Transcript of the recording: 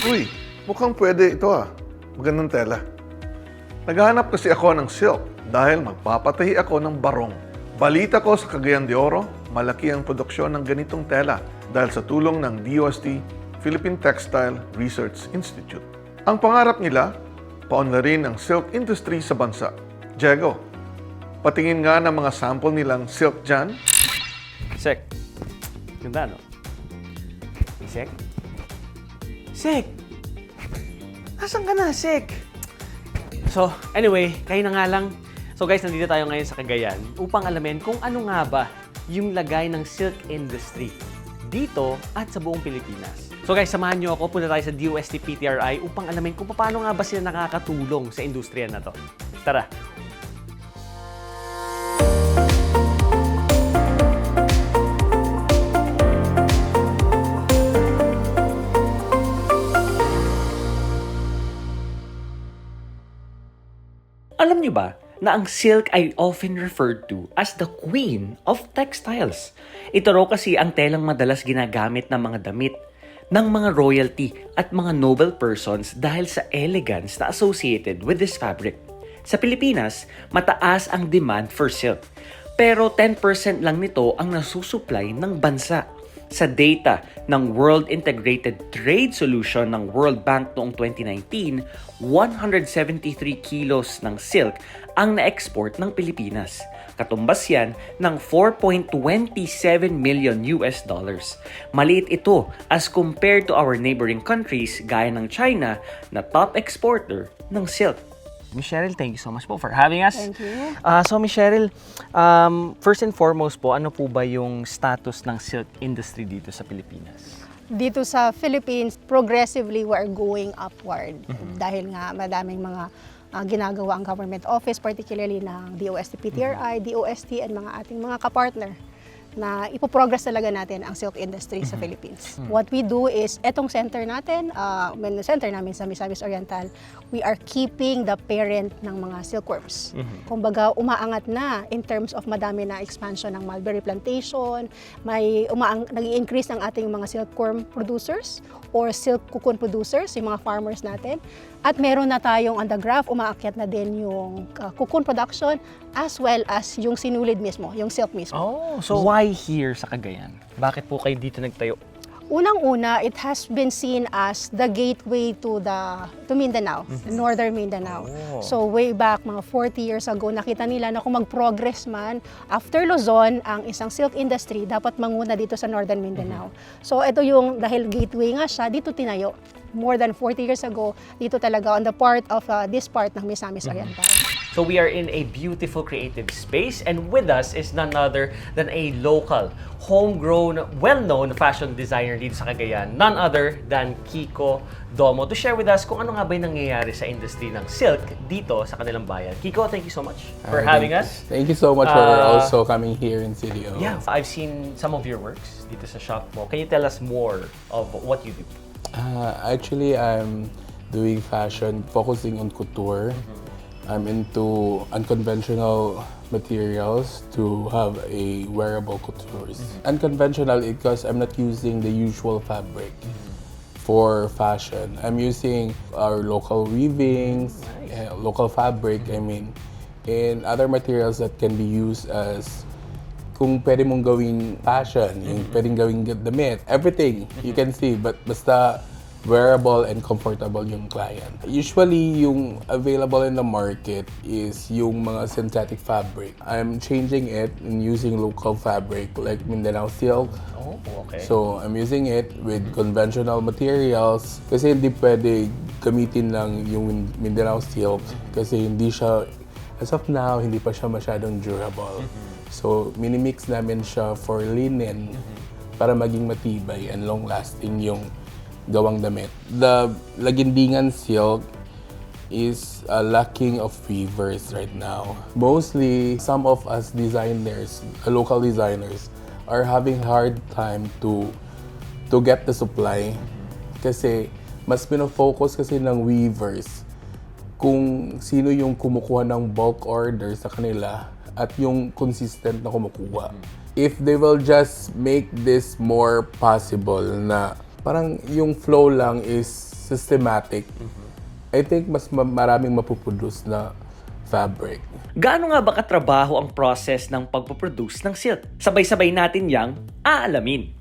Uy, mukhang pwede ito ah. Magandang tela. Naghahanap kasi ako ng silk dahil magpapatahi ako ng barong. Balita ko sa Cagayan de Oro, malaki ang produksyon ng ganitong tela dahil sa tulong ng DOST, Philippine Textile Research Institute. Ang pangarap nila, paunlarin ang silk industry sa bansa. Diego, patingin nga ng mga sample nilang silk dyan. Sek. Ganda, no? Sek? Sek! Nasaan ka na, Sek? So, anyway, kayo na nga lang. So guys, nandito tayo ngayon sa Cagayan upang alamin kung ano nga ba yung lagay ng silk industry dito at sa buong Pilipinas. So guys, samahan nyo ako. Punta tayo sa DOST PTRI upang alamin kung paano nga ba sila nakakatulong sa industriya na to. Tara! Alam niyo ba na ang silk ay often referred to as the queen of textiles? Ito raw kasi ang telang madalas ginagamit ng mga damit, ng mga royalty at mga noble persons dahil sa elegance na associated with this fabric. Sa Pilipinas, mataas ang demand for silk, pero 10% lang nito ang nasusupply ng bansa. Sa data ng World Integrated Trade Solution ng World Bank noong 2019, 173 kilos ng silk ang na-export ng Pilipinas. Katumbas yan ng 4.27 million US dollars. Maliit ito as compared to our neighboring countries gaya ng China na top exporter ng silk. Miss Cheryl, thank you so much po for having us. Thank you. So Miss Cheryl, first and foremost po, ano po ba yung status ng silk industry dito sa Pilipinas? Dito sa Philippines, progressively we're going upward. Dahil nga madaming mga ginagawa ang government office, particularly ng DOST PTRI, DOST, and mga ating mga kapartner na ipoprogress talaga natin ang silk industry sa Philippines. What we do is, etong center natin, center namin sa Misamis Oriental, we are keeping the parent ng mga silkworms. Kumbaga, umaangat na in terms of madami na expansion ng mulberry plantation, nag-i-increase ng ating mga silkworm producers or silk cocoon producers, yung mga farmers natin. At meron na tayong on the graph, umaakyat na din yung cocoon production as well as yung sinulid mismo, yung silk mismo. Oh, so why here sa Cagayan? Bakit po kayo dito nagtayo? Unang-una, it has been seen as the gateway to Mindanao, northern Mindanao. Oh. So way back, mga 40 years ago, nakita nila na kung mag-progress man, after Luzon, ang isang silk industry, dapat manguna dito sa northern Mindanao. So ito yung, dahil gateway nga siya, dito tinayo. More than 40 years ago, dito talaga on the part of this part ng Misamis Oriental. So we are in a beautiful creative space, and with us is none other than a local, homegrown, well-known fashion designer dito sa Cagayan, none other than Kiko Domo, to share with us kung ano nga ba yung nangyayari sa industry ng silk dito sa kanilang bayan. Kiko, thank you so much for having us. Thank you so much for also coming here in CDO. Yeah, I've seen some of your works dito sa shop mo. Can you tell us more of what you do? Actually, I'm doing fashion, focusing on couture. I'm into unconventional materials to have a wearable coutures. Unconventional because I'm not using the usual fabric for fashion. I'm using our local weavings, local fabric, and other materials that can be used as kung pwede mong gawing fashion, yung pwedeng gawing damit, everything you can see, but basta wearable and comfortable yung client. Usually, yung available in the market is yung mga synthetic fabric. I'm changing it and using local fabric like Mindanao silk. Oh, okay. So, I'm using it with conventional materials kasi hindi pwede gamitin lang yung Mindanao silk kasi hindi siya, as of now, hindi pa siya masyadong durable. So, minimix namin siya for linen para maging matibay and long-lasting yung gawang damit. The Lagindingan silk is lacking of weavers right now. Mostly, some of us designers, local designers, are having hard time to get the supply. Kasi mas pinofocus kasi ng weavers kung sino yung kumukuha ng bulk order sa kanila at yung consistent na kumukuha. If they will just make this more possible na parang yung flow lang is systematic. I think mas maraming mapuproduce na fabric. Gaano nga ba katrabaho ang process ng pagpoproduce ng silk? Sabay-sabay natin yang aalamin.